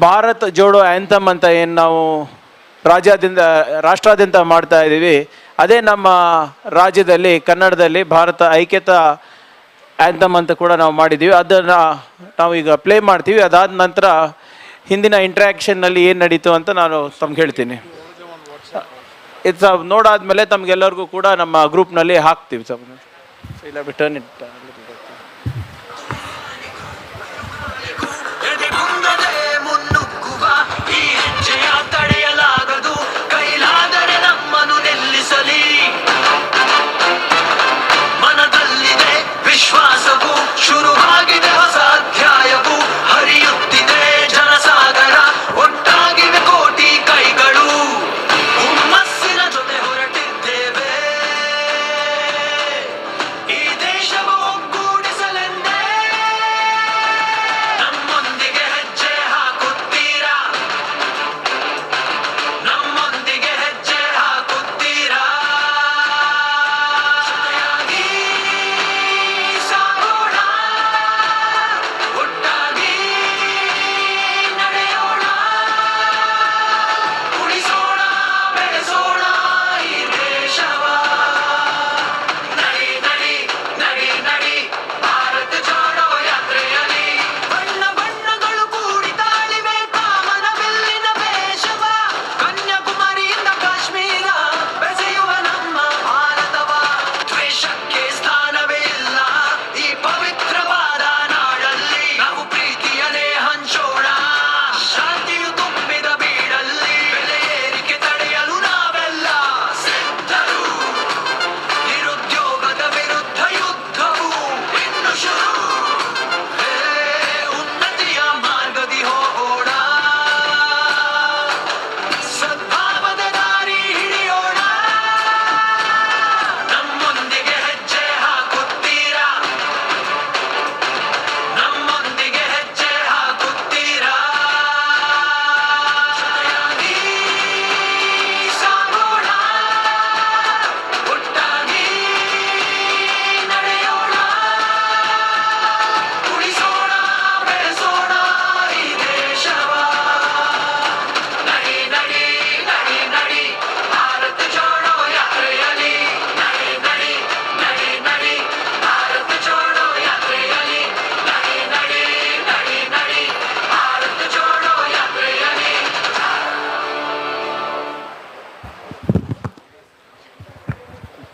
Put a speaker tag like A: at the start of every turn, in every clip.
A: Bharat Jodo anthem ಅಂತ ಏನು ನಾವು ರಾಷ್ಟ್ರಾದ್ಯಂತ ಮಾಡ್ತಾ ಇದ್ದೀವಿ, ಅದೇ ನಮ್ಮ ರಾಜ್ಯದಲ್ಲಿ ಕನ್ನಡದಲ್ಲಿ ಭಾರತ ಐಕ್ಯತಾ ಆ್ಯಂಥಮ್ ಅಂತ ಕೂಡ ನಾವು ಮಾಡಿದ್ದೀವಿ. ಅದನ್ನು ನಾವು ಈಗ ಪ್ಲೇ ಮಾಡ್ತೀವಿ. ಅದಾದ ನಂತರ ಹಿಂದಿನ ಇಂಟ್ರ್ಯಾಕ್ಷನ್ನಲ್ಲಿ ಏನು ನಡೀತು ಅಂತ ನಾನು ತಮ್ಗೆ ಹೇಳ್ತೀನಿ. ಇದು ನೋಡಾದ್ಮೇಲೆ ತಮಗೆಲ್ಲರಿಗೂ ಕೂಡ ನಮ್ಮ ಗ್ರೂಪ್ನಲ್ಲಿ ಹಾಕ್ತೀವಿ. ಇಲ್ಲ ಟರ್ನ್ ಇಟ್.
B: ವಿಶ್ವಾಸವು ಶುರುವಾಗಿದೆ, ಹೊಸ ಅಧ್ಯಾಯವು ಹರಿಯುತ್ತಿದೆ ಜನಸಾಗರ, ಒಟ್ಟಾಗಿವೆ ಕೋಟಿ ಕೈಗಳು, ಹುಮ್ಮಸ್ಸಿನ ಜೊತೆ ಹೊರಟಿದ್ದೇವೆ ಈ ದೇಶವು ಒಗ್ಗೂಡಿಸಲೆಂದೇ. ನಮ್ಮೊಂದಿಗೆ ಹೆಜ್ಜೆ ಹಾಕುತ್ತೀರಾ, ನಮ್ಮೊಂದಿಗೆ ಹೆಜ್ಜೆ ಹಾಕುತ್ತೀರಾ,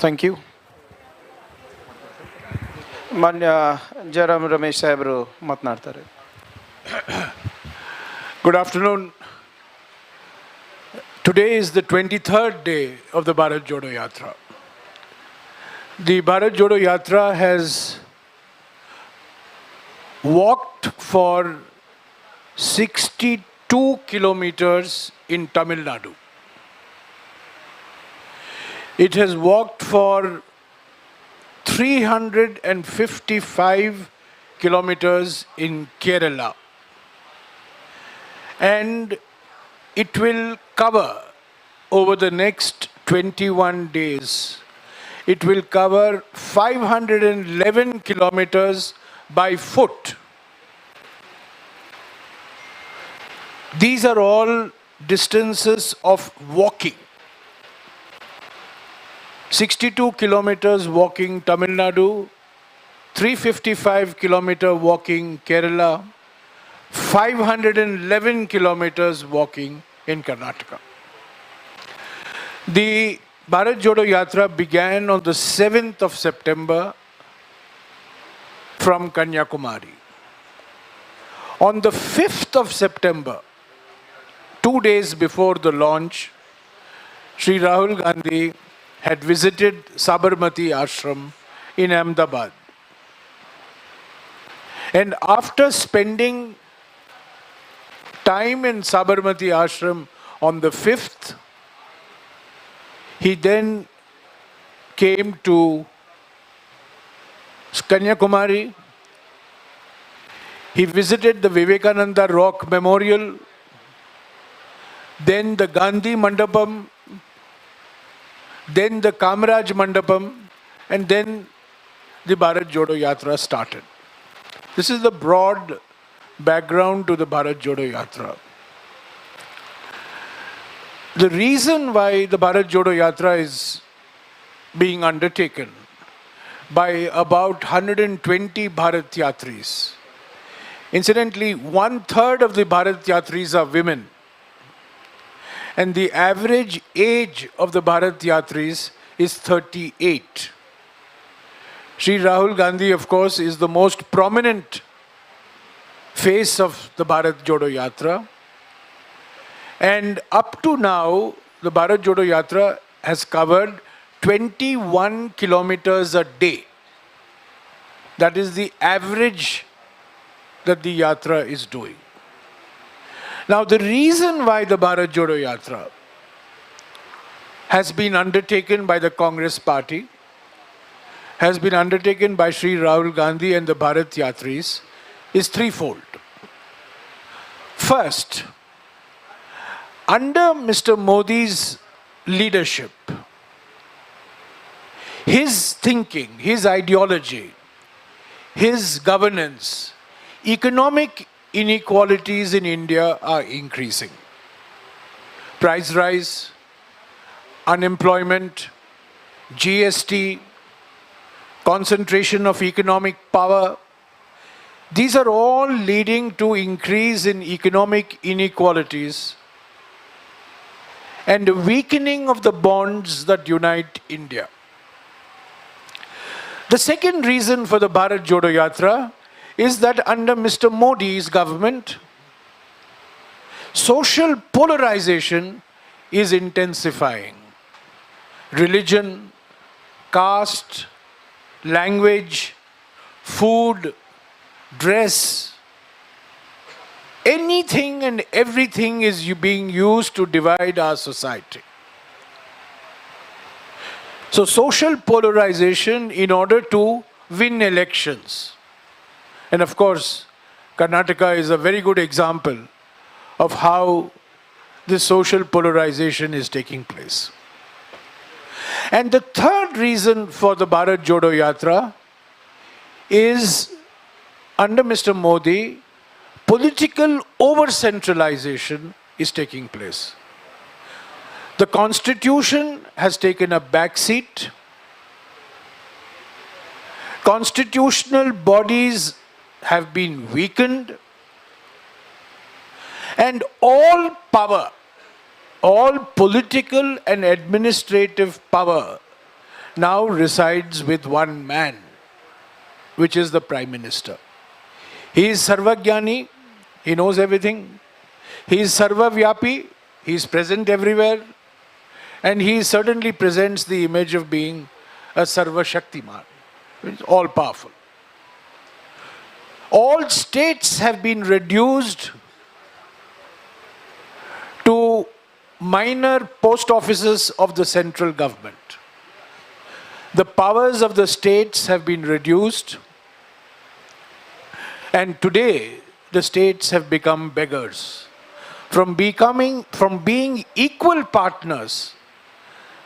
A: ಥ್ಯಾಂಕ್ ಯು. ಮಾನ್ಯ ಜಯರಾಮ್ ರಮೇಶ್ ಸಾಹೇಬರು ಮಾತನಾಡ್ತಾರೆ.
C: Good afternoon. Today is the 23rd day of the Bharat Jodo Yatra. The Bharat Jodo Yatra has walked for 62 kilometers in Tamil Nadu. It has walked for 355 kilometers in Kerala. And it will cover over the next 21 days. It will cover 511 kilometers by foot. These are all distances of walking. 62 kilometers walking Tamil Nadu, 355 kilometer walking Kerala, 511 kilometers walking in Karnataka. The Bharat Jodo Yatra began on the 7th of September from Kanyakumari. On the 5th of September, 2 days before the launch, Shri Rahul Gandhi had visited Sabarmati Ashram in Ahmedabad. And after spending time in Sabarmati Ashram on the 5th, he then came to Kanyakumari. He visited the Vivekananda Rock Memorial, then the Gandhi Mandapam, then the Kamaraj Mandapam, and then the Bharat Jodo Yatra started. This is the broad background to the Bharat Jodo Yatra. The reason why the Bharat Jodo Yatra is being undertaken by about 120 Bharat Yatris. Incidentally, 1/3 of the Bharat Yatris are women. And the average age of the Bharat Yatris is 38. Shri Rahul Gandhi, of course, is the most prominent face of the Bharat Jodo Yatra. And up to now, the Bharat Jodo Yatra has covered 21 kilometers a day. That is the average that the Yatra is doing. Now, the reason why the Bharat Jodo Yatra has been undertaken by the Congress party, has been undertaken by Shri Rahul Gandhi and the Bharat Yatris is threefold. First, under Mr. Modi's leadership, his thinking, his ideology, his governance, economic inequalities in India are increasing. Price rise, unemployment, GST, concentration of economic power, these are all leading to increase in economic inequalities and a weakening of the bonds that unite India. The second reason for the Bharat Jodo Yatra is that under Mr. Modi's government, social polarization is intensifying. Religion, caste, language, food, dress, anything and everything is being used to divide our society. So social polarization in order to win elections. And of course, Karnataka is a very good example of how this social polarization is taking place. And the third reason for the Bharat Jodo Yatra is, under Mr. Modi, political over-centralization is taking place. The constitution has taken a backseat. Constitutional bodies have been weakened. And all power, all political and administrative power now resides with one man, which is the Prime Minister. He is Sarvajnani, he knows everything. He is Sarvavyapi, he is present everywhere. And he certainly presents the image of being a Sarva Shaktiman, which is all powerful. All states have been reduced to minor post offices of the central government. The powers of the states have been reduced, and today the states have become beggars. From being equal partners,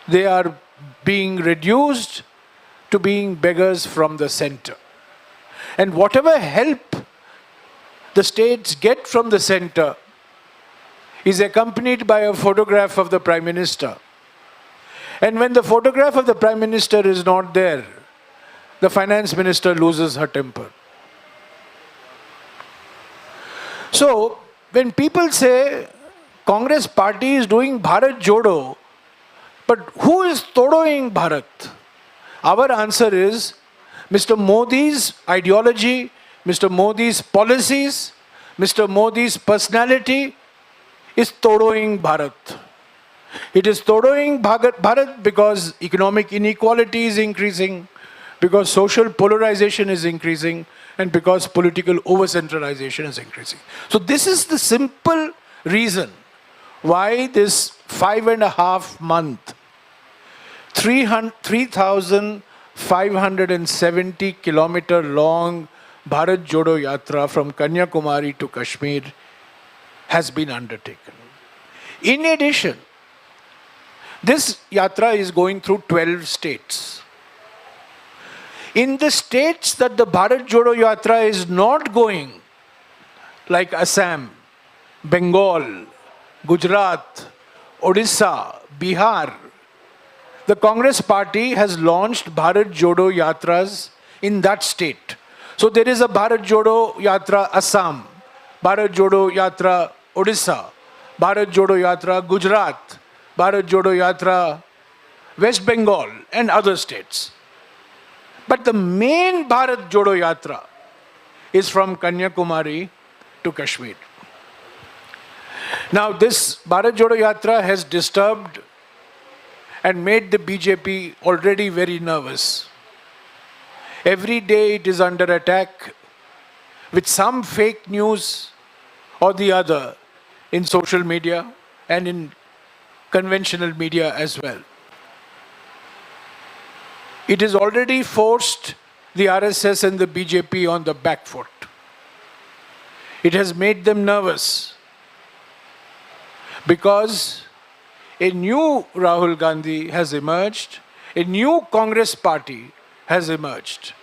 C: they are being reduced to being beggars from the center. And whatever help the states get from the center is accompanied by a photograph of the Prime Minister. And when the photograph of the Prime Minister is not there, the Finance Minister loses her temper. So, when people say Congress party is doing Bharat Jodo, but who is todoing Bharat? Our answer is Mr. Modi's ideology, Mr. Modi's policies, Mr. Modi's personality is todoing Bharat. It is todoing Bharat because economic inequality is increasing, because social polarization is increasing, and because political over-centralization is increasing. So this is the simple reason why this 5.5 month, 3,570 kilometer long Bharat Jodo Yatra from Kanyakumari to Kashmir has been undertaken. In addition, this yatra is going through 12 states. In the states that the Bharat Jodo Yatra is not going, like Assam, Bengal, Gujarat, Odisha, Bihar, the Congress party has launched Bharat Jodo Yatras in that state. So there is a Bharat Jodo Yatra Assam, Bharat Jodo Yatra Odisha, Bharat Jodo Yatra Gujarat, Bharat Jodo Yatra West Bengal and other states. But the main Bharat Jodo Yatra is from Kanyakumari to Kashmir. Now this Bharat Jodo Yatra has disturbed and made the BJP already very nervous. Every day it is under attack with some fake news or the other in social media and in conventional media as well. It has already forced the RSS and the BJP on the back foot. It has made them nervous because a new Rahul Gandhi has emerged, a new Congress party has emerged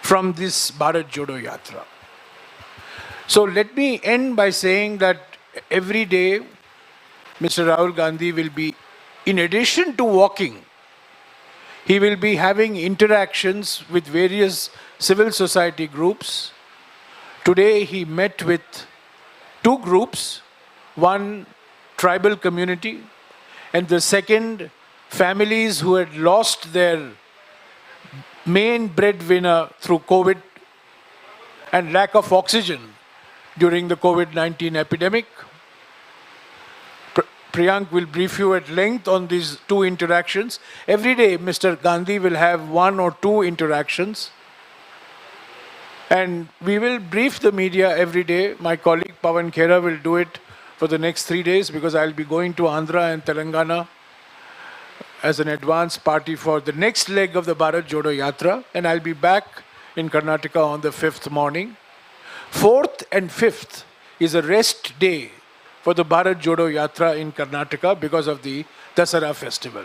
C: from this Bharat Jodo Yatra. So let me end by saying that every day Mr. Rahul Gandhi will be, in addition to walking, he will be having interactions with various civil society groups. Today he met with two groups, one tribal community and the second families who had lost their main breadwinner through COVID and lack of oxygen during the COVID-19 epidemic. Priyank will brief you at length on these two interactions. Every day, Mr. Gandhi will have one or two interactions. And we will brief the media every day. My colleague Pawan Khera will do it for the next 3 days because I'll be going to Andhra and Telangana as an advance party for the next leg of the Bharat Jodo Yatra. And I'll be back in Karnataka on the 5th morning. 4th and 5th is a rest day for the Bharat Jodo Yatra in Karnataka because of the Dasara festival.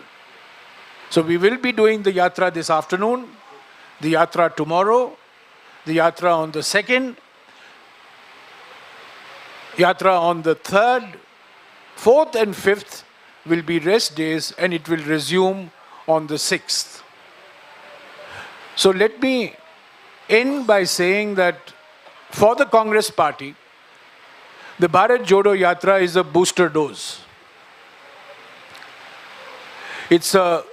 C: So we will be doing the Yatra this afternoon, the Yatra tomorrow, the Yatra on the 2nd, Yatra on the 3rd, 4th and 5th will be rest days and it will resume on the 6th. So let me end by saying that for the Congress party, the Bharat Jodo Yatra is a booster dose. It's a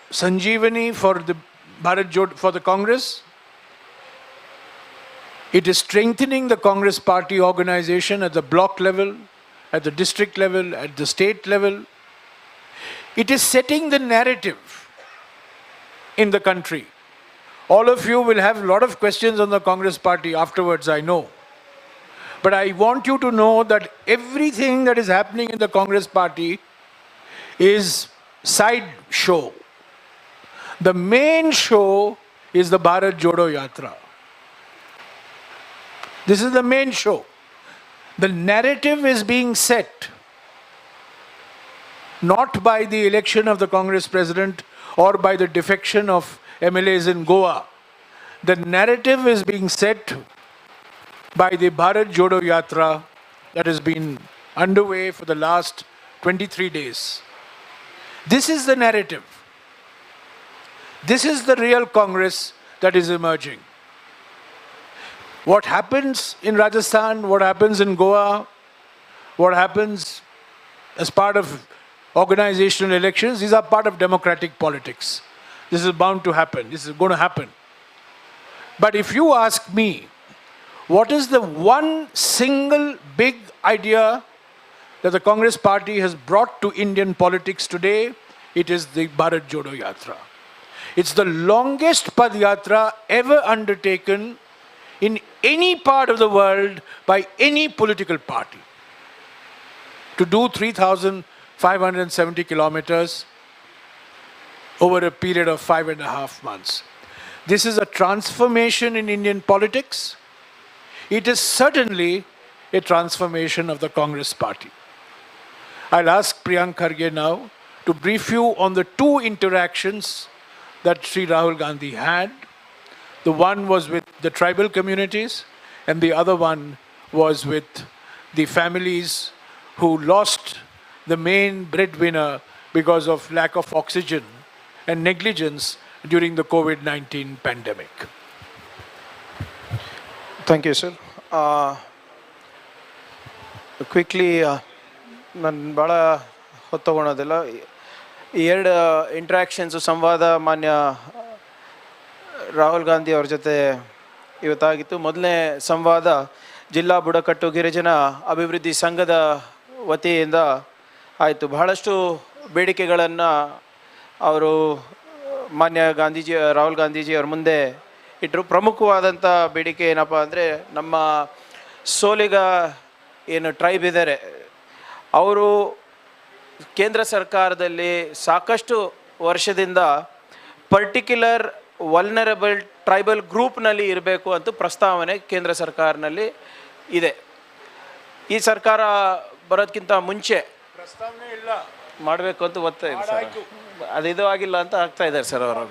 C: Sanjeevani for the Bharat Jodo, for the Congress. It is strengthening the Congress party organization at the block level, at the district level, at the state level. It is setting the narrative in the country. All of you will have a lot of questions on the Congress party afterwards, I know. But I want you to know that everything that is happening in the Congress party is side show. The main show is the Bharat Jodo Yatra. This is the main show. The narrative is being set not by the election of the Congress president or by the defection of MLAs in Goa. The narrative is being set by the Bharat Jodo Yatra that has been underway for the last 23 days. This is the narrative. This is the real Congress that is emerging. What happens in Rajasthan, what happens in Goa, what happens as part of organizational elections, these are part of democratic politics. This is bound to happen. This is going to happen. But if you ask me, what is the one single big idea that the Congress party has brought to Indian politics today? It is the Bharat Jodo Yatra. It's the longest Padyatra ever undertaken in any part of the world by any political party. To do 3,570 kilometers over a period of 5.5 months. This is a transformation in Indian politics. It is certainly a transformation of the Congress party. I'll ask Priyank Kharge now to brief you on the two interactions that Shri Rahul Gandhi had. The one was with the tribal communities and the other one was with the families who lost the main breadwinner because of lack of oxygen and negligence during the COVID-19 pandemic.
A: Thank you sir. Quickly ನಾನು ಭಾಳ ಹೊತ್ತು ತಗೊಳೋದಿಲ್ಲ. ಈ ಎರಡು ಇಂಟ್ರ್ಯಾಕ್ಷನ್ಸು ಸಂವಾದ ಮಾನ್ಯ ರಾಹುಲ್ ಗಾಂಧಿ ಅವ್ರ ಜೊತೆ ಇವತ್ತಾಗಿತ್ತು. ಮೊದಲನೇ ಸಂವಾದ ಜಿಲ್ಲಾ ಬುಡಕಟ್ಟು ಗಿರಿಜನ ಅಭಿವೃದ್ಧಿ ಸಂಘದ ವತಿಯಿಂದ ಆಯಿತು. ಬಹಳಷ್ಟು ಬೇಡಿಕೆಗಳನ್ನು ಅವರು ಮಾನ್ಯ ಗಾಂಧೀಜಿ ರಾಹುಲ್ ಗಾಂಧೀಜಿ ಅವ್ರ ಮುಂದೆ ಇಟ್ಟರು. ಪ್ರಮುಖವಾದಂಥ ಬೇಡಿಕೆ ಏನಪ್ಪ ಅಂದರೆ, ನಮ್ಮ ಸೋಲಿಗ ಏನು ಟ್ರೈಬ್ ಇದ್ದಾರೆ ಅವರು ಕೇಂದ್ರ ಸರ್ಕಾರದಲ್ಲಿ ಸಾಕಷ್ಟು ವರ್ಷದಿಂದ ಪರ್ಟಿಕ್ಯುಲರ್ ವಲ್ನರಬಲ್ ಟ್ರೈಬಲ್ ಗ್ರೂಪ್ನಲ್ಲಿ ಇರಬೇಕು ಅಂತ ಪ್ರಸ್ತಾವನೆ ಕೇಂದ್ರ ಸರ್ಕಾರನಲ್ಲಿ ಇದೆ. ಈ ಸರ್ಕಾರ ಬರೋದಕ್ಕಿಂತ ಮುಂಚೆ
C: ಪ್ರಸ್ತಾವನೆ ಇಲ್ಲ
A: ಮಾಡಬೇಕು ಅಂತ ಒತ್ತಾಯ ಇದೆ ಸರ್. ಅದು ಆಗಿಲ್ಲ ಅಂತ ಆಗ್ತಾ ಇದ್ದಾರೆ ಸರ್ ಅವರು.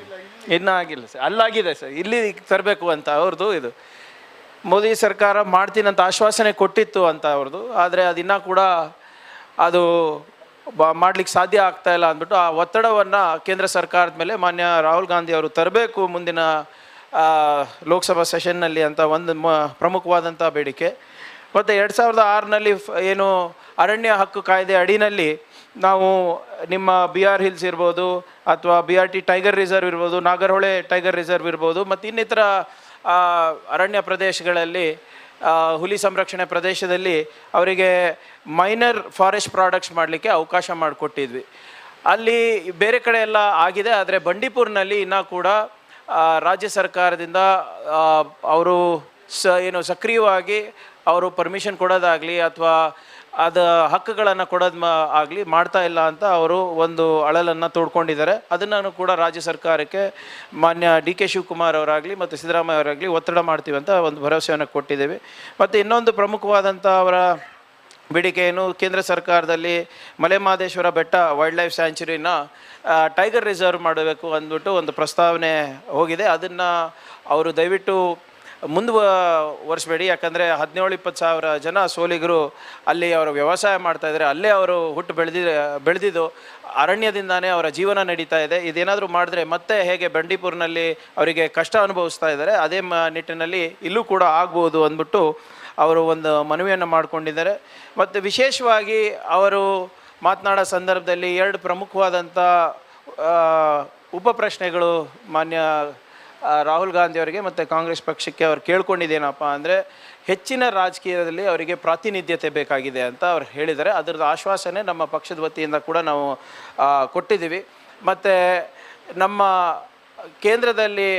A: ಇನ್ನೂ ಆಗಿಲ್ಲ ಸರ್, ಅಲ್ಲಾಗಿದೆ ಸರ್, ಇಲ್ಲಿ ತರಬೇಕು ಅಂತ ಅವ್ರದ್ದು. ಇದು ಮೋದಿ ಸರ್ಕಾರ ಮಾಡ್ತೀನಂತ ಆಶ್ವಾಸನೆ ಕೊಟ್ಟಿತ್ತು ಅಂತ ಅವ್ರದ್ದು. ಆದರೆ ಅದಿನ್ನೂ ಕೂಡ ಅದು ಮಾಡಲಿಕ್ಕೆ ಸಾಧ್ಯ ಆಗ್ತಾ ಇಲ್ಲ ಅಂದ್ಬಿಟ್ಟು ಆ ಒತ್ತಡವನ್ನು ಕೇಂದ್ರ ಸರ್ಕಾರದ ಮೇಲೆ ಮಾನ್ಯ ರಾಹುಲ್ ಗಾಂಧಿ ಅವರು ತರಬೇಕು ಮುಂದಿನ ಲೋಕಸಭಾ ಸೆಷನ್ನಲ್ಲಿ ಅಂತ ಒಂದು ಪ್ರಮುಖವಾದಂಥ ಬೇಡಿಕೆ. ಮತ್ತು 2006ನಲ್ಲಿ ಏನು ಅರಣ್ಯ ಹಕ್ಕು ಕಾಯ್ದೆ ಅಡಿನಲ್ಲಿ ನಾವು ನಿಮ್ಮ BR ಹಿಲ್ಸ್ ಇರ್ಬೋದು ಅಥವಾ BRT ಟೈಗರ್ ರಿಸರ್ವ್ ಇರ್ಬೋದು, ನಾಗರಹೊಳೆ ಟೈಗರ್ ರಿಸರ್ವ್ ಇರ್ಬೋದು, ಮತ್ತು ಇನ್ನಿತರ ಅರಣ್ಯ ಪ್ರದೇಶಗಳಲ್ಲಿ ಹುಲಿ ಸಂರಕ್ಷಣೆ ಪ್ರದೇಶದಲ್ಲಿ ಅವರಿಗೆ ಮೈನರ್ ಫಾರೆಸ್ಟ್ ಪ್ರಾಡಕ್ಟ್ಸ್ ಮಾಡಲಿಕ್ಕೆ ಅವಕಾಶ ಮಾಡಿಕೊಟ್ಟಿದ್ವಿ. ಅಲ್ಲಿ ಬೇರೆ ಕಡೆ ಎಲ್ಲ ಆಗಿದೆ. ಆದರೆ ಬಂಡೀಪುರ್ನಲ್ಲಿ ಇನ್ನೂ ಕೂಡ ರಾಜ್ಯ ಸರ್ಕಾರದಿಂದ ಅವರು ಏನು ಸಕ್ರಿಯವಾಗಿ ಅವರು ಪರ್ಮಿಷನ್ ಕೊಡೋದಾಗಲಿ ಅಥವಾ ಅದು ಹಕ್ಕುಗಳನ್ನು ಕೊಡೋದು ಆಗಲಿ ಮಾಡ್ತಾ ಇಲ್ಲ ಅಂತ ಅವರು ಒಂದು ಅಳಲನ್ನು ತೋಡ್ಕೊಂಡಿದ್ದಾರೆ. ಅದನ್ನು ಕೂಡ ರಾಜ್ಯ ಸರ್ಕಾರಕ್ಕೆ ಮಾನ್ಯ DK ಶಿವಕುಮಾರ್ ಅವರಾಗಲಿ ಮತ್ತು ಸಿದ್ದರಾಮಯ್ಯ ಅವರಾಗಲಿ ಒತ್ತಡ ಮಾಡ್ತೀವಿ ಅಂತ ಒಂದು ಭರವಸೆಯನ್ನು ಕೊಟ್ಟಿದ್ದೇವೆ. ಮತ್ತು ಇನ್ನೊಂದು ಪ್ರಮುಖವಾದಂಥ ಅವರ ಬೇಡಿಕೆ ಏನು, ಕೇಂದ್ರ ಸರ್ಕಾರದಲ್ಲಿ ಮಲೆಮಹದೇಶ್ವರ ಬೆಟ್ಟ ವೈಲ್ಡ್ ಲೈಫ್ ಸ್ಯಾಂಚುರಿನ ಟೈಗರ್ ರಿಸರ್ವ್ ಮಾಡಬೇಕು ಅಂದ್ಬಿಟ್ಟು ಒಂದು ಪ್ರಸ್ತಾವನೆ ಹೋಗಿದೆ. ಅದನ್ನು ಅವರು ದಯವಿಟ್ಟು ಮುಂದುವರಿಸಬೇಡಿ. ಯಾಕಂದರೆ 17-20 ಸಾವಿರ ಜನ ಸೋಲಿಗರು ಅಲ್ಲಿ ಅವರು ವ್ಯವಸಾಯ ಮಾಡ್ತಾಯಿದ್ದಾರೆ. ಅಲ್ಲೇ ಅವರು ಹುಟ್ಟು ಬೆಳೆದಿದ್ದು ಅರಣ್ಯದಿಂದಾನೇ ಅವರ ಜೀವನ ನಡೀತಾ ಇದೆ. ಇದೇನಾದರೂ ಮಾಡಿದ್ರೆ ಮತ್ತೆ ಹೇಗೆ ಬಂಡೀಪುರ್ನಲ್ಲಿ ಅವರಿಗೆ ಕಷ್ಟ ಅನುಭವಿಸ್ತಾ ಇದ್ದಾರೆ ಅದೇ ನಿಟ್ಟಿನಲ್ಲಿ ಇಲ್ಲೂ ಕೂಡ ಆಗ್ಬೋದು ಅಂದ್ಬಿಟ್ಟು ಅವರು ಒಂದು ಮನವಿಯನ್ನು ಮಾಡಿಕೊಂಡಿದ್ದಾರೆ. ಮತ್ತು ವಿಶೇಷವಾಗಿ ಅವರು ಮಾತನಾಡೋ ಸಂದರ್ಭದಲ್ಲಿ 2 ಪ್ರಮುಖವಾದಂಥ ಉಪ ಪ್ರಶ್ನೆಗಳು ಮಾನ್ಯ ರಾಹುಲ್ ಗಾಂಧಿ ಅವರಿಗೆ ಮತ್ತು ಕಾಂಗ್ರೆಸ್ ಪಕ್ಷಕ್ಕೆ ಅವ್ರು ಕೇಳ್ಕೊಂಡಿದ್ದೇನಪ್ಪ ಅಂದರೆ, ಹೆಚ್ಚಿನ ರಾಜಕೀಯದಲ್ಲಿ ಅವರಿಗೆ ಪ್ರಾತಿನಿಧ್ಯತೆ ಬೇಕಾಗಿದೆ ಅಂತ ಅವ್ರು ಹೇಳಿದ್ದಾರೆ. ಅದರದ್ದು ಆಶ್ವಾಸನೆ ನಮ್ಮ ಪಕ್ಷದ ವತಿಯಿಂದ ಕೂಡ ನಾವು ಕೊಟ್ಟಿದ್ದೀವಿ. ಮತ್ತು ನಮ್ಮ ಕೇಂದ್ರದಲ್ಲಿ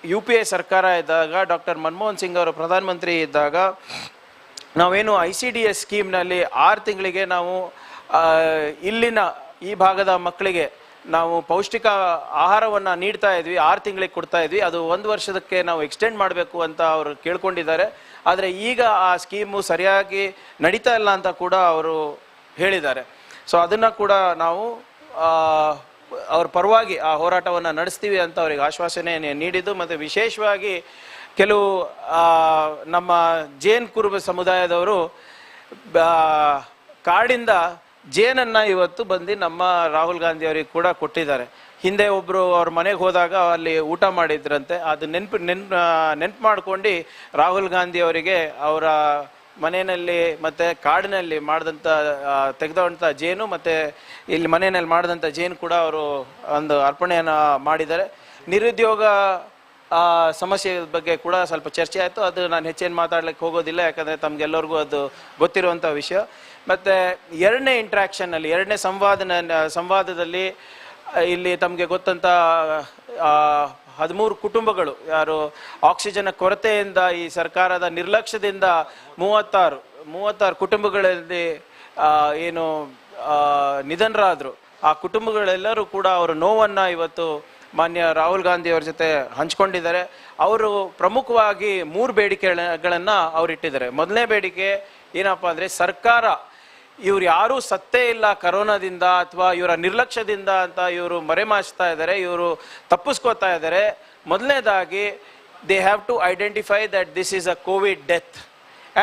A: UPA ಸರ್ಕಾರ ಇದ್ದಾಗ ಡಾಕ್ಟರ್ ಮನಮೋಹನ್ ಸಿಂಗ್ ಅವರು ಪ್ರಧಾನಮಂತ್ರಿ ಇದ್ದಾಗ ನಾವೇನು ICDS ಸ್ಕೀಮ್ನಲ್ಲಿ 6 ತಿಂಗಳಿಗೆ ನಾವು ಇಲ್ಲಿನ ಈ ಭಾಗದ ಮಕ್ಕಳಿಗೆ ನಾವು ಪೌಷ್ಟಿಕ ಆಹಾರವನ್ನು ನೀಡ್ತಾ ಇದ್ವಿ, 6 ತಿಂಗಳಿಗೆ ಕೊಡ್ತಾ ಇದ್ವಿ. ಅದು 1 ವರ್ಷದಕ್ಕೆ ನಾವು ಎಕ್ಸ್ಟೆಂಡ್ ಮಾಡಬೇಕು ಅಂತ ಅವರು ಕೇಳ್ಕೊಂಡಿದ್ದಾರೆ. ಆದರೆ ಈಗ ಆ ಸ್ಕೀಮು ಸರಿಯಾಗಿ ನಡೀತಾ ಇಲ್ಲ ಅಂತ ಕೂಡ ಅವರು ಹೇಳಿದ್ದಾರೆ. ಸೊ ಅದನ್ನು ಕೂಡ ನಾವು ಅವ್ರ ಪರವಾಗಿ ಆ ಹೋರಾಟವನ್ನು ನಡೆಸ್ತೀವಿ ಅಂತ ಅವ್ರಿಗೆ ಆಶ್ವಾಸನೆ ನೀಡಿದ್ದು. ಮತ್ತು ವಿಶೇಷವಾಗಿ ಕೆಲವು ನಮ್ಮ ಜೇನ್ ಕುರುಬ ಸಮುದಾಯದವರು ಕಾಡಿಂದ ಜೇನನ್ನು ಇವತ್ತು ಬಂದು ನಮ್ಮ ರಾಹುಲ್ ಗಾಂಧಿ ಅವರಿಗೆ ಕೂಡ ಕೊಟ್ಟಿದ್ದಾರೆ. ಹಿಂದೆ ಒಬ್ಬರು ಅವ್ರ ಮನೆಗೆ ಹೋದಾಗ ಅಲ್ಲಿ ಊಟ ಮಾಡಿದ್ರಂತೆ. ಅದು ನೆನ್ಪು ಮಾಡ್ಕೊಂಡು ರಾಹುಲ್ ಗಾಂಧಿ ಅವರಿಗೆ ಅವರ ಮನೆಯಲ್ಲಿ ಮತ್ತು ಕಾಡಿನಲ್ಲಿ ಮಾಡಿದಂಥ ತೆಗೆದಂಥ ಜೇನು ಮತ್ತು ಇಲ್ಲಿ ಮನೆಯಲ್ಲಿ ಮಾಡಿದಂಥ ಜೇನು ಕೂಡ ಅವರು ಒಂದು ಅರ್ಪಣೆಯನ್ನು ಮಾಡಿದ್ದಾರೆ. ನಿರುದ್ಯೋಗ ಸಮಸ್ಯೆ ಬಗ್ಗೆ ಕೂಡ ಸ್ವಲ್ಪ ಚರ್ಚೆ ಆಯಿತು. ಅದು ನಾನು ಹೆಚ್ಚೇನು ಮಾತಾಡ್ಲಿಕ್ಕೆ ಹೋಗೋದಿಲ್ಲ, ಯಾಕಂದರೆ ತಮಗೆಲ್ಲರಿಗೂ ಅದು ಗೊತ್ತಿರುವಂಥ ವಿಷಯ. ಮತ್ತು 2ನೇ ಇಂಟ್ರ್ಯಾಕ್ಷನ್ನಲ್ಲಿ 2ನೇ ಸಂವಾದದಲ್ಲಿ ಇಲ್ಲಿ ತಮಗೆ ಗೊತ್ತಂತ 13 ಕುಟುಂಬಗಳು ಯಾರು ಆಕ್ಸಿಜನ್ ಕೊರತೆಯಿಂದ ಈ ಸರ್ಕಾರದ ನಿರ್ಲಕ್ಷ್ಯದಿಂದ 36 ಕುಟುಂಬಗಳಲ್ಲಿ ಏನು ನಿಧನರಾದರು. ಆ ಕುಟುಂಬಗಳೆಲ್ಲರೂ ಕೂಡ ಅವರ ನೋವನ್ನು ಇವತ್ತು ಮಾನ್ಯ ರಾಹುಲ್ ಗಾಂಧಿ ಅವ್ರ ಜೊತೆ ಹಂಚ್ಕೊಂಡಿದ್ದಾರೆ. ಅವರು ಪ್ರಮುಖವಾಗಿ 3 ಬೇಡಿಕೆಗಳನ್ನು ಅವರಿಟ್ಟಿದ್ದಾರೆ. ಮೊದಲನೇ ಬೇಡಿಕೆ ಏನಪ್ಪ ಅಂದರೆ, ಸರ್ಕಾರ ಇವ್ರು ಯಾರೂ ಸತ್ತೇ ಇಲ್ಲ ಕರೋನಾದಿಂದ ಅಥವಾ ಇವರ ನಿರ್ಲಕ್ಷ್ಯದಿಂದ ಅಂತ ಇವರು ಮರೆಮಾಚ್ತಾ ಇದ್ದಾರೆ, ಇವರು ತಪ್ಪಿಸ್ಕೋತಾ ಇದ್ದಾರೆ. ಮೊದಲನೇದಾಗಿ they have to identify that this is a COVID death.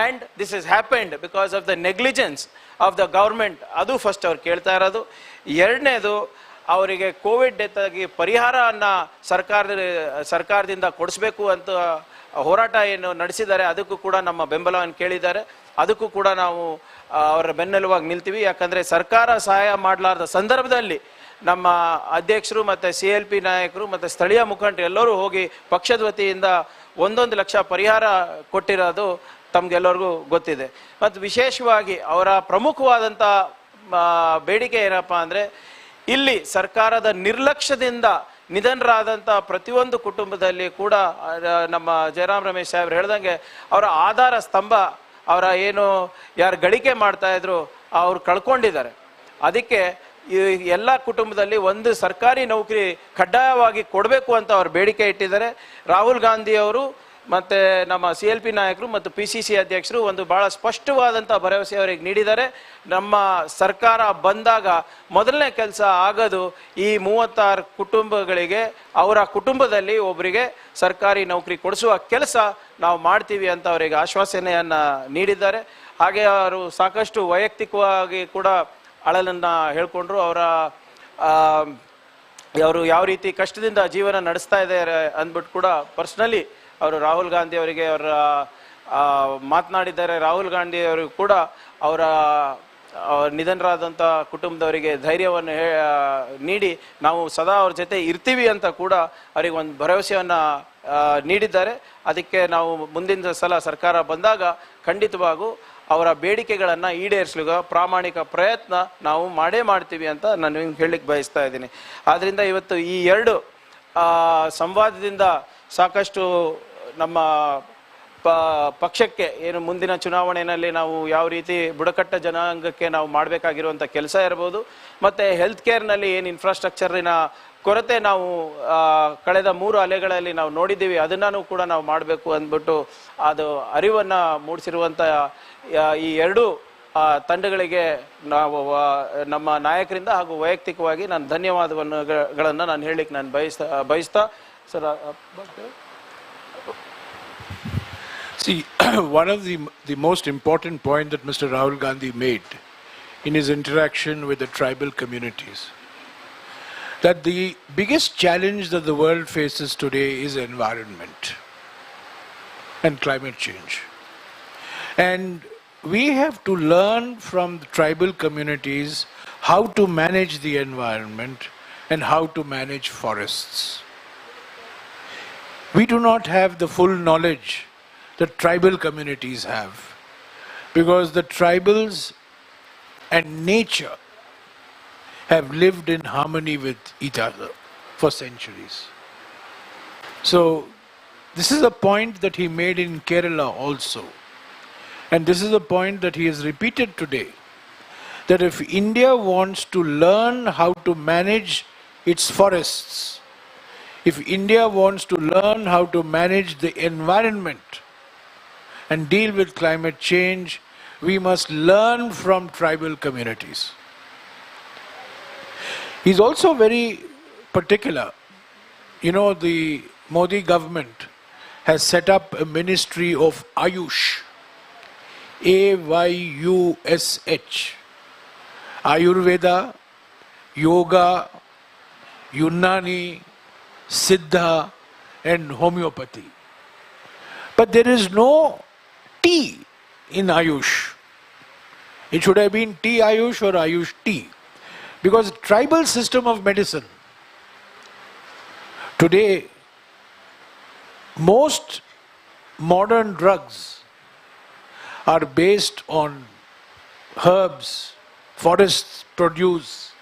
A: And this has happened because of the negligence of the government. ಅದು ಫಸ್ಟ್ ಅವ್ರು ಕೇಳ್ತಾ ಇರೋದು. ಎರಡನೇದು, ಅವರಿಗೆ ಕೋವಿಡ್ ಡೆತ್ ಆಗಿ ಪರಿಹಾರವನ್ನು ಸರ್ಕಾರದಿಂದ ಕೊಡಿಸ್ಬೇಕು ಅಂತ ಹೋರಾಟ ಏನು ನಡೆಸಿದ್ದಾರೆ, ಅದಕ್ಕೂ ಕೂಡ ನಮ್ಮ ಬೆಂಬಲವನ್ನು ಕೇಳಿದ್ದಾರೆ. ಅದಕ್ಕೂ ಕೂಡ ನಾವು ಅವರ ಬೆನ್ನೆಲುವಾಗಿ ನಿಲ್ತೀವಿ. ಯಾಕಂದರೆ ಸರ್ಕಾರ ಸಹಾಯ ಮಾಡಲಾರ್ದ ಸಂದರ್ಭದಲ್ಲಿ ನಮ್ಮ ಅಧ್ಯಕ್ಷರು ಮತ್ತು CLP ನಾಯಕರು ಮತ್ತು ಸ್ಥಳೀಯ ಮುಖಂಡರು ಎಲ್ಲರೂ ಹೋಗಿ ಪಕ್ಷದ ವತಿಯಿಂದ 1 ಲಕ್ಷ ಪರಿಹಾರ ಕೊಟ್ಟಿರೋದು ತಮಗೆಲ್ಲರಿಗೂ ಗೊತ್ತಿದೆ. ಮತ್ತು ವಿಶೇಷವಾಗಿ ಅವರ ಪ್ರಮುಖವಾದಂಥ ಬೇಡಿಕೆ ಏನಪ್ಪ ಅಂದರೆ, ಇಲ್ಲಿ ಸರ್ಕಾರದ ನಿರ್ಲಕ್ಷ್ಯದಿಂದ ನಿಧನರಾದಂಥ ಪ್ರತಿಯೊಂದು ಕುಟುಂಬದಲ್ಲಿ ಕೂಡ ನಮ್ಮ ಜಯರಾಮ್ ರಮೇಶ್ ಸಾಹೇಬ್ರು ಹೇಳ್ದಂಗೆ ಅವರ ಆಧಾರ ಸ್ತಂಭ, ಅವರ ಏನು ಯಾರು ಗಳಿಕೆ ಮಾಡ್ತಾಯಿದ್ರು ಅವ್ರು ಕಳ್ಕೊಂಡಿದ್ದಾರೆ. ಅದಕ್ಕೆ ಈ ಎಲ್ಲ ಕುಟುಂಬದಲ್ಲಿ ಒಂದು ಸರ್ಕಾರಿ ನೌಕರಿ ಕಡ್ಡಾಯವಾಗಿ ಕೊಡಬೇಕು ಅಂತ ಅವ್ರು ಬೇಡಿಕೆ ಇಟ್ಟಿದ್ದಾರೆ. ರಾಹುಲ್ ಗಾಂಧಿ ಅವರು ಮತ್ತು ನಮ್ಮ CLP ನಾಯಕರು ಮತ್ತು PCC ಅಧ್ಯಕ್ಷರು ಒಂದು ಭಾಳ ಸ್ಪಷ್ಟವಾದಂಥ ಭರವಸೆ ಅವರಿಗೆ ನೀಡಿದ್ದಾರೆ. ನಮ್ಮ ಸರ್ಕಾರ ಬಂದಾಗ ಮೊದಲನೇ ಕೆಲಸ ಆಗೋದು ಈ 36 ಕುಟುಂಬಗಳಿಗೆ ಅವರ ಕುಟುಂಬದಲ್ಲಿ ಒಬ್ಬರಿಗೆ ಸರ್ಕಾರಿ ನೌಕರಿ ಕೊಡಿಸುವ ಕೆಲಸ ನಾವು ಮಾಡ್ತೀವಿ ಅಂತ ಅವರಿಗೆ ಆಶ್ವಾಸನೆಯನ್ನು ನೀಡಿದ್ದಾರೆ. ಹಾಗೆ ಅವರು ಸಾಕಷ್ಟು ವೈಯಕ್ತಿಕವಾಗಿ ಕೂಡ ಅಳಲನ್ನು ಹೇಳ್ಕೊಂಡ್ರು. ಅವರು ಯಾವ ರೀತಿ ಕಷ್ಟದಿಂದ ಜೀವನ ನಡೆಸ್ತಾ ಇದ್ದಾರೆ ಅಂದ್ಬಿಟ್ಟು ಕೂಡ ಪರ್ಸ್ನಲಿ ಅವರು ರಾಹುಲ್ ಗಾಂಧಿ ಅವರಿಗೆ ಅವರ ಮಾತನಾಡಿದ್ದಾರೆ. ರಾಹುಲ್ ಗಾಂಧಿ ಅವರು ಕೂಡ ಅವರ ನಿಧನರಾದಂಥ ಕುಟುಂಬದವರಿಗೆ ಧೈರ್ಯವನ್ನು ನೀಡಿ ನಾವು ಸದಾ ಅವ್ರ ಜೊತೆ ಇರ್ತೀವಿ ಅಂತ ಕೂಡ ಅವರಿಗೆ ಒಂದು ಭರವಸೆಯನ್ನು ನೀಡಿದ್ದಾರೆ. ಅದಕ್ಕೆ ನಾವು ಮುಂದಿನ ಸಲ ಸರ್ಕಾರ ಬಂದಾಗ ಖಂಡಿತವಾಗೂ ಅವರ ಬೇಡಿಕೆಗಳನ್ನು ಈಡೇರಿಸಲು ಪ್ರಾಮಾಣಿಕ ಪ್ರಯತ್ನ ನಾವು ಮಾಡ್ತೀವಿ ಅಂತ ನಾನು ಹೇಳಲಿಕ್ಕೆ ಬಯಸ್ತಾ ಇದ್ದೀನಿ. ಆದ್ದರಿಂದ ಇವತ್ತು ಈ ಎರಡು ಸಂವಾದದಿಂದ ಸಾಕಷ್ಟು ನಮ್ಮ ಪಕ್ಷಕ್ಕೆ ಏನು ಮುಂದಿನ ಚುನಾವಣೆಯಲ್ಲಿ ನಾವು ಯಾವ ರೀತಿ ಬುಡಕಟ್ಟ ಜನಾಂಗಕ್ಕೆ ನಾವು ಮಾಡಬೇಕಾಗಿರುವಂಥ ಕೆಲಸ ಇರ್ಬೋದು, ಮತ್ತು ಹೆಲ್ತ್ ಕೇರ್ನಲ್ಲಿ ಏನು ಇನ್ಫ್ರಾಸ್ಟ್ರಕ್ಚರಿನ ಕೊರತೆ ನಾವು ಕಳೆದ 3 ಅಲೆಗಳಲ್ಲಿ ನಾವು ನೋಡಿದ್ದೀವಿ, ಅದನ್ನು ಕೂಡ ನಾವು ಮಾಡಬೇಕು ಅಂದ್ಬಿಟ್ಟು ಅದು ಅರಿವನ್ನು ಮೂಡಿಸಿರುವಂಥ ಈ ಎರಡೂ ತಂಡಗಳಿಗೆ ನಾವು ನಮ್ಮ ನಾಯಕರಿಂದ ಹಾಗೂ ವೈಯಕ್ತಿಕವಾಗಿ ನಾನು ಧನ್ಯವಾದಗಳನ್ನು ನಾನು ಹೇಳಲಿಕ್ಕೆ ನಾನು ಬಯಸ್ತಾ sir.
C: See, one of the most important point that Mr. Rahul Gandhi made in his interaction with the tribal communities, that the biggest challenge that the world faces today is environment and climate change. And we have to learn from the tribal communities how to manage the environment and how to manage forests. We do not have the full knowledge that tribal communities have, because the tribals and nature have lived in harmony with each other for centuries. So this is a point that he made in Kerala also, and this is a point that he has repeated today, that if India wants to learn how to manage its forests, if India wants to learn how to manage the environment and deal with climate change, we must learn from tribal communities. He's also very particular. You know, the Modi government has set up a ministry of Ayush, AYUSH, Ayurveda, Yoga, Unani, Siddha and homeopathy. But there is no T in Ayush. It should have been T Ayush or Ayush T, because tribal system of medicine today, most modern drugs are based on herbs, forest produce,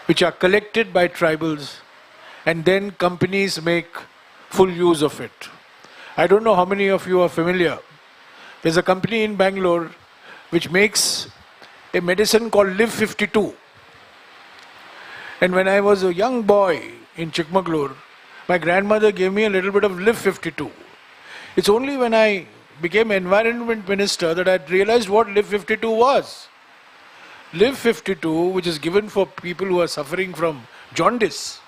C: which are collected by tribals, and then companies make full use of it. I don't know how many of you are familiar. There's a company in Bangalore which makes a medicine called Live 52. And when I was a young boy in Chikmagalur, my grandmother gave me a little bit of Live 52. It's only when I became environment minister that I realized what Live 52 was. Live 52, which is given for people who are suffering from jaundice,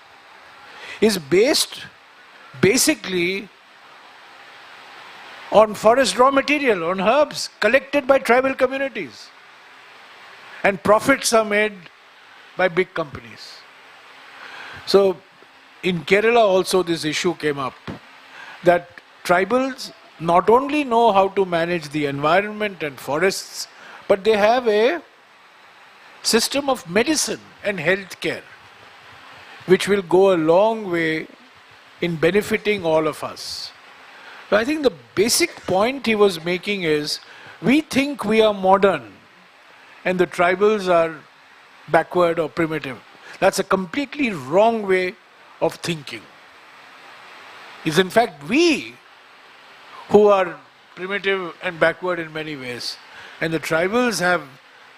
C: is based basically on forest raw material, on herbs collected by tribal communities. And profits are made by big companies. So in Kerala also this issue came up, that tribals not only know how to manage the environment and forests, but they have a system of medicine and health care, which will go a long way in benefiting all of us. So I think the basic point he was making is, we think we are modern and the tribals are backward or primitive. That's a completely wrong way of thinking. It's in fact we who are primitive and backward in many ways. And the tribals have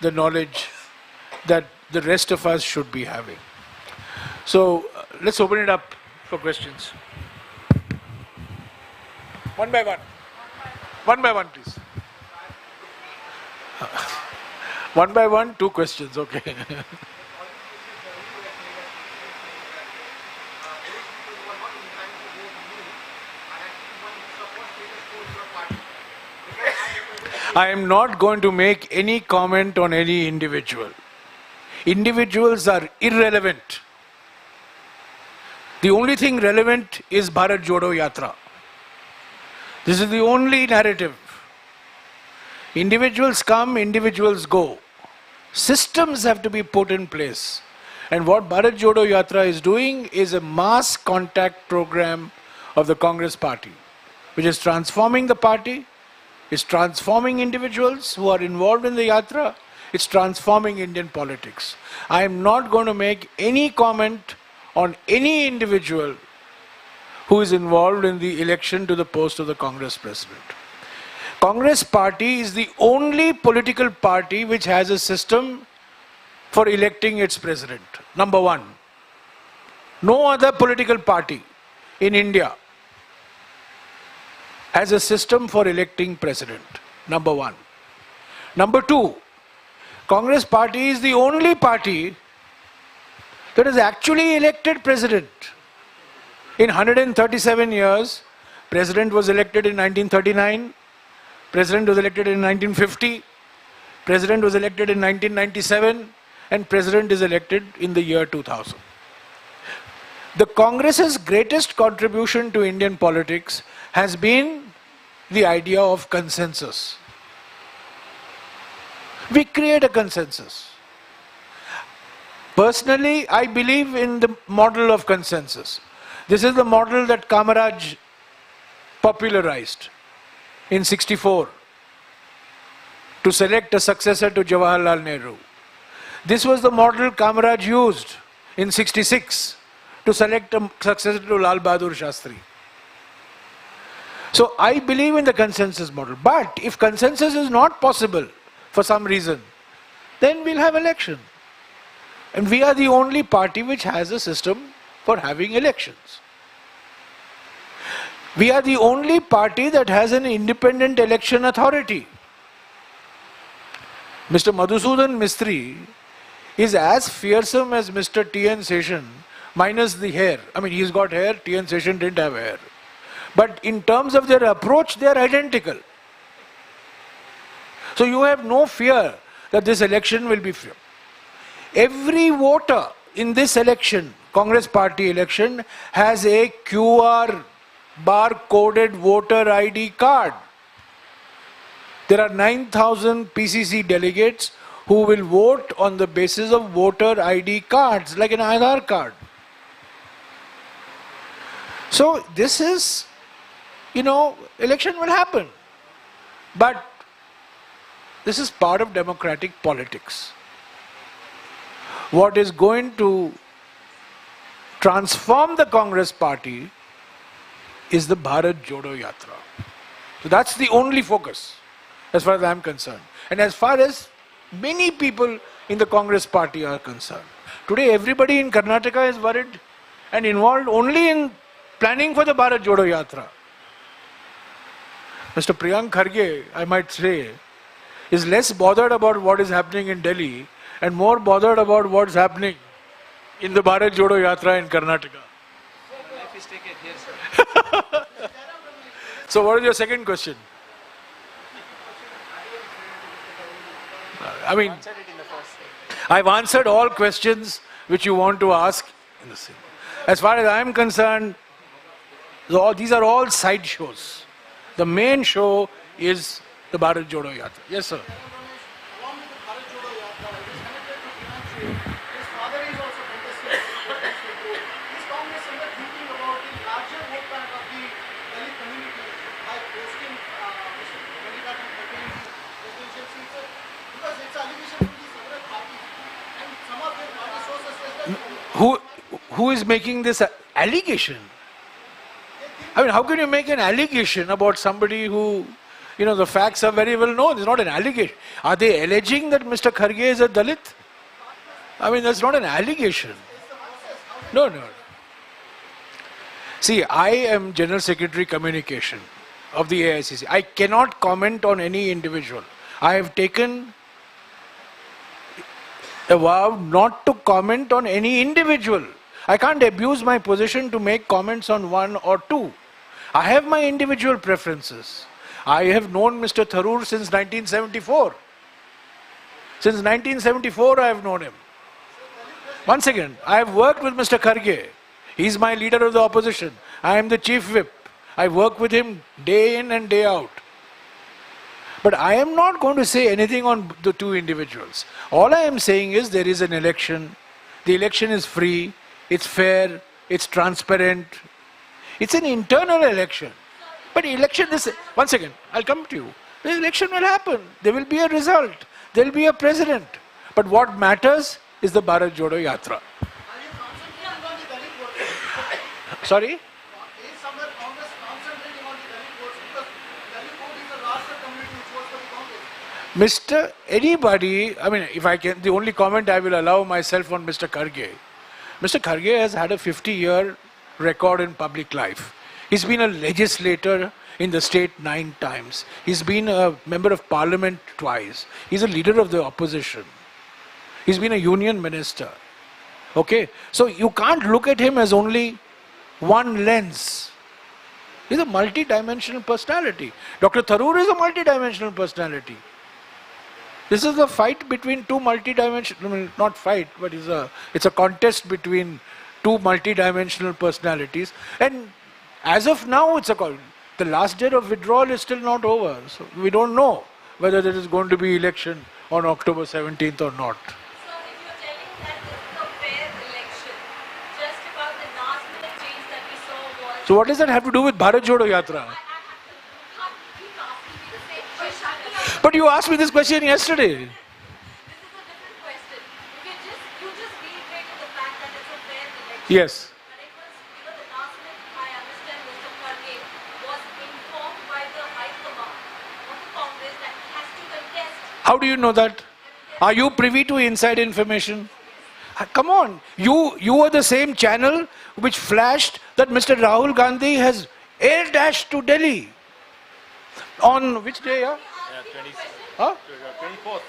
C: the knowledge that the rest of us should be having. So let's open it up for questions. One by one. One by one, please. One by one, two questions, okay. I am not going to make any comment on any individual. Individuals are irrelevant. The only thing relevant is Bharat Jodo Yatra. This is the only narrative. Individuals come, individuals go. Systems have to be put in place. And what Bharat Jodo Yatra is doing is a mass contact program of the Congress party, which is transforming the party, is transforming individuals who are involved in the Yatra, it's transforming Indian politics. I am not going to make any comment on any individual who is involved in the election to the post of the Congress president. Congress party is the only political party which has a system for electing its president. Number one. No other political party in India has a system for electing president. Number one. Number two, Congress party is the only party that has actually elected president. In 137 years, president was elected in 1939, president was elected in 1950, president was elected in 1997, and president is elected in the year 2000. The Congress's greatest contribution to Indian politics has been the idea of consensus. We create a consensus. Personally, I believe in the model of consensus. This is the model that Kamaraj popularized in '64 to select a successor to Jawaharlal Nehru. This was the model Kamaraj used in '66 to select a successor to Lal Bahadur Shastri. So I believe in the consensus model. But if consensus is not possible for some reason, then we'll have election. And we are the only party which has a system for having elections. We are the only party that has an independent election authority. Mr. Madhusudan Mistry is as fearsome as Mr. T.N. Seshan, minus the hair. I mean, he's got hair, T.N. Seshan didn't have hair. But in terms of their approach, they are identical. So you have no fear that this election will be fair. Every voter in this election, Congress party election, has a QR bar-coded voter ID card. There are 9,000 PCC delegates who will vote on the basis of voter ID cards, like an Aadhaar card. So this is, election will happen. But this is part of democratic politics. What is going to transform the Congress party is the Bharat Jodo Yatra. So that's the only focus, as far as I'm concerned. And as far as many people in the Congress party are concerned. Today everybody in Karnataka is worried and involved only in planning for the Bharat Jodo Yatra. Mr. Priyank Kharge, I might say, is less bothered about what is happening in Delhi and more bothered about what's happening in the Bharat Jodo Yatra in Karnataka. So what is your second question? I mean, I've answered all questions which you want to ask in the same. As far as I am concerned, these are all side shows. The main show is the Bharat Jodo Yatra. Yes, sir.
D: Along with the Bharat Jodo Yatra, it is connected to financial. His father is also contesting. Is Congress ever thinking about the larger vote bank of the Dalit community by posting Mr. Mallikaran Kharge in the presidential seat, sir? Because it's an allegation from the several parties, and some of their party sources says that.
C: Who is making this allegation? I mean, how can you make an allegation about somebody who, the facts are very well known? It's not an allegation. Are they alleging that Mr. Kharge is a Dalit? I mean, that's not an allegation. No. See, I am General Secretary Communication of the AICC. I cannot comment on any individual. I have taken a vow not to comment on any individual. I can't abuse my position to make comments on one or two. I have my individual preferences. I have known Mr. Tharoor since 1974. Since 1974 I have known him. Once again, I have worked with Mr. Kharge. He is my leader of the opposition. I am the chief whip. I work with him day in and day out. But I am not going to say anything on the two individuals. All I am saying is there is an election. The election is free. It's fair. It's transparent. It's an internal election. But election is, once again, I'll come to you. The election will happen. There will be a result. There will be a president. But what matters is the Bharat Jodo Yatra.
D: Are you concentrating on the Dalit vote?
C: Sorry?
D: Is somewhere Congress concentrating on the Dalit votes? Because Dalit vote is the larger community which votes for the Congress.
C: Anybody, I mean, if I can, the only comment I will allow myself on Mr. Kharge. Mr. Kharge has had a 50-year record in public life. He's been a legislator in the state 9 times. He's been a member of parliament twice. He's a leader of the opposition. He's been a union minister. Okay? So you can't look at him as only one lens. He's a multi-dimensional personality. Dr. Tharoor is a multi-dimensional personality. This is a fight between two multi-dimensional, I mean, not fight, but it's a contest between two multi-dimensional personalities. And as of now, the last date of withdrawal is still not over. So we don't know whether there is going to be election on October 17th or not.
E: So if you're telling that this is a fair election, just about the last minute change that we saw was...
C: So what does that have to do with Bharat Jodo Yatra?
E: I can't keep asking me the same question.
C: But you asked me this question yesterday.
E: This is a different question. You just reiterated the fact that it's a fair election.
C: Yes.
E: But it was, the last minute, I understand Mr. Kharge was informed by the High Command of the Congress that he has to contest.
C: How do you know that? Are you privy to inside information? Come on. You are the same channel which flashed that Mr. Rahul Gandhi has air dashed to Delhi. On which day? Yeah? Huh?
A: 24th.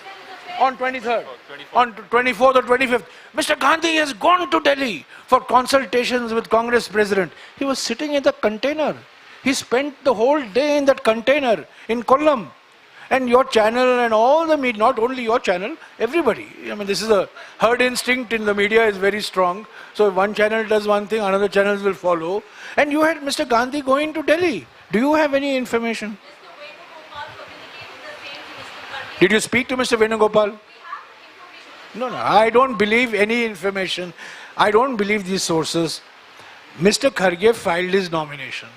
C: On 23rd. On 24th or 25th. Mr. Gandhi has gone to Delhi for consultations with Congress President. He was sitting in the container. He spent the whole day in that container in Kollam. And your channel and all the media, not only your channel, everybody. I mean, this is a herd instinct in the media is very strong. So if one channel does one thing, another channels will follow. And you had Mr. Gandhi going to Delhi. Do you have any information? Did you speak to Mr. Venugopal? No, I don't believe any information. I don't believe these sources. Mr. Kharge filed his nomination.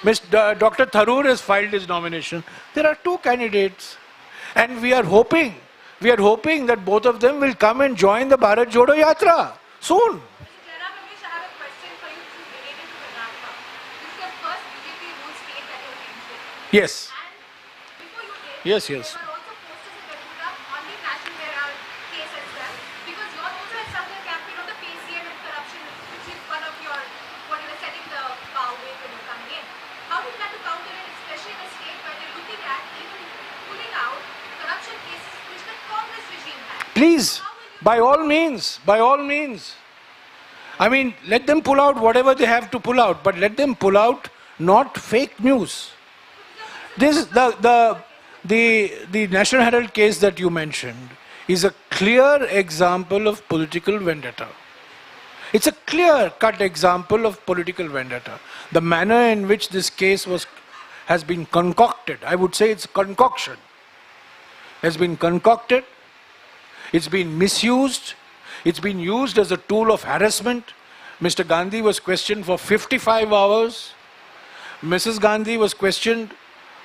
C: Dr. Tharoor has filed his nomination. There are 2 candidates. And we are hoping that both of them will come and join the Bharat Jodo Yatra soon.
E: Shri Jairam Ramesh, I have a question for you related to Karnataka. This is the first BJP rule state that you're mentioning.
C: Yes.
E: And before you did,
C: Yes.
E: there were also posters in Calcutta on the National Herald case as well. Because you also had started a campaign on the PCM and corruption, which is one of your, what you were setting the power with when you're coming in. How do you plan to counter it, especially in a state where they're looking at even pulling out corruption cases which the Congress regime had?
C: Please, by all means. I mean, let them pull out whatever they have to pull out, but let them pull out not fake news. This the National Herald case that you mentioned is a clear example of political vendetta. It's a clear-cut example of political vendetta. The manner in which this case has been concocted, I would say it's concoction, has been concocted, it's been misused, it's been used as a tool of harassment. Mr. Gandhi was questioned for 55 hours. Mrs. Gandhi was questioned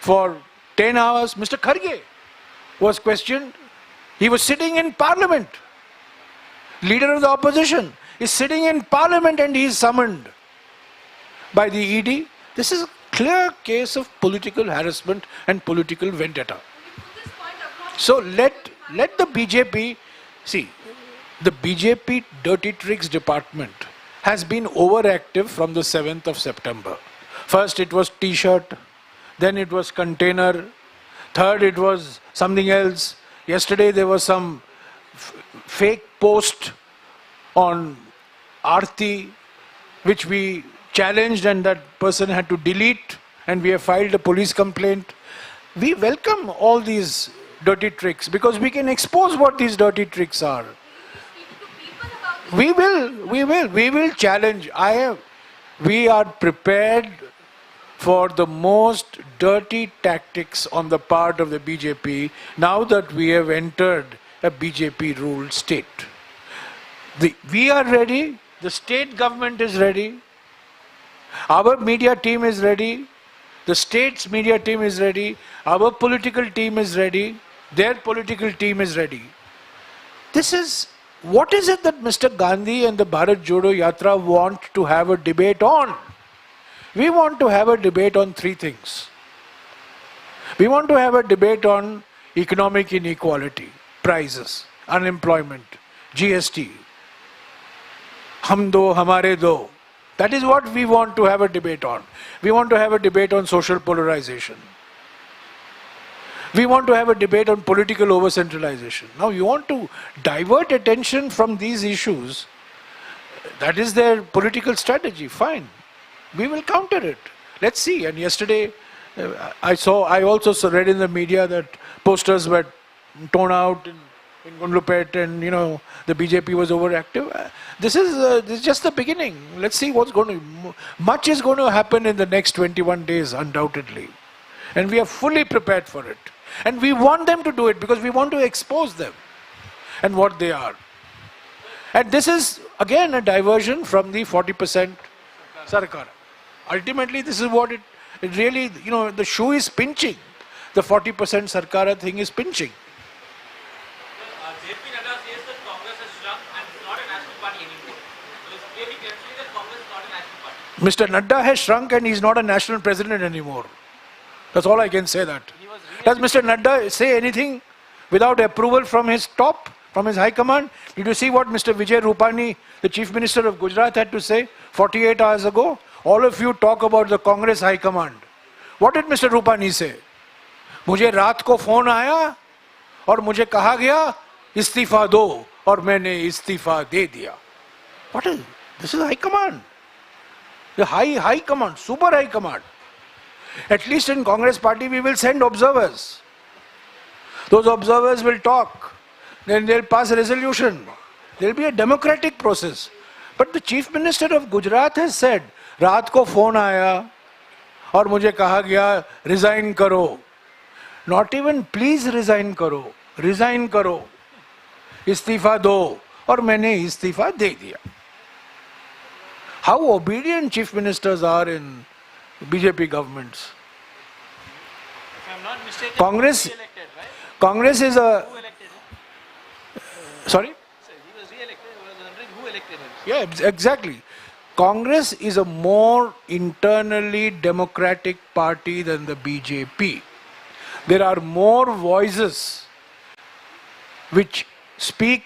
C: for 10 hours. Mr. Kharge was questioned. He was sitting in parliament. Leader of the opposition is sitting in parliament and he is summoned by the ED. This is a clear case of political harassment and political vendetta. So let the BJP, see, the BJP dirty tricks department has been overactive from the 7th of September. First it was T-shirt, then it was container, third it was something else. Yesterday there was some fake post on Aarti, which we challenged and that person had to delete, and we have filed a police complaint. We welcome all these dirty tricks because we can expose what these dirty tricks are. We will challenge. We are prepared for the most dirty tactics on the part of the BJP now that we have entered a BJP-ruled state. We are ready. The state government is ready. Our media team is ready. The state's media team is ready. Our political team is ready. Their political team is ready. What is it that Mr. Gandhi and the Bharat Jodo Yatra want to have a debate on? We want to have a debate on three things. We want to have a debate on economic inequality, prices, unemployment, GST, hum do, hamare do. That is what we want to have a debate on. We want to have a debate on social polarization. We want to have a debate on political over-centralization. Now you want to divert attention from these issues. That is their political strategy. Fine. We will counter it. Let's see. And yesterday, I also read in the media that posters were torn out in Gundlupet and, the BJP was overactive. This is just the beginning. Let's see what's going to... Much is going to happen in the next 21 days, undoubtedly. And we are fully prepared for it. And we want them to do it because we want to expose them and what they are. And this is, again, a diversion from the 40% Sarkar. Ultimately, this is what it really, the shoe is pinching. The 40% Sarkara thing is pinching.
F: JP Nadda says that Congress has shrunk and it's not a national party anymore. So it's clearly demonstrating that Congress is not a national party.
C: Mr. Nadda has shrunk and he's not a national president anymore. That's all I can say that. Does Mr. Nadda say anything without approval from his top, from his high command? Did you see what Mr. Vijay Rupani, the Chief Minister of Gujarat, had to say 48 hours ago? All of you talk about the Congress high command. What did Mr. Rupani say? मुझे रात को phone आया और मुझे कहा गया इस्तीफा दो और मैंने इस्तीफा दे दिया. What is this? Is high command. The high command, super high command. At least in Congress party we will send observers. Those observers will talk. Then they'll pass a resolution. There'll be a democratic process. But the Chief Minister of Gujarat has said, रात को phone आया और मुझे कहा गया resign करो. Not even please resign करो. Resign करो. इस्तीफा दो और मैंने इस्तीफा दे दिया. How obedient chief ministers are in BJP governments.
A: If I'm not mistaken,
C: Congress,
A: he was re-elected, right?
C: Congress is a...
A: Who elected him?
C: Sorry?
A: So he was re-elected. I was wondering who elected him.
C: Yeah, exactly. Congress is a more internally democratic party than the BJP. There are more voices which speak,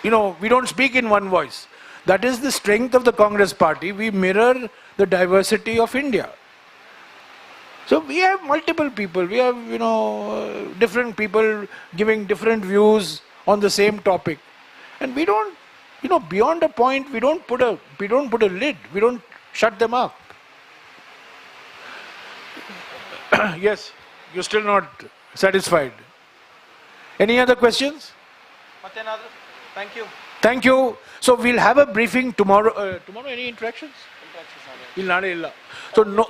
C: we don't speak in one voice. That is the strength of the Congress party. We mirror the diversity of India. So we have multiple people. We have, different people giving different views on the same topic. And we don't, beyond a point, we don't put a lid. We don't shut them up. Yes, you're still not satisfied. Any other questions?
A: ಮತ್ತೇನಾದ್ರು? Thank you.
C: Thank you. So we'll have a briefing tomorrow. Tomorrow, any interactions? We'll not. So no,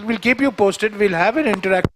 C: we'll keep you posted. We'll have an interaction.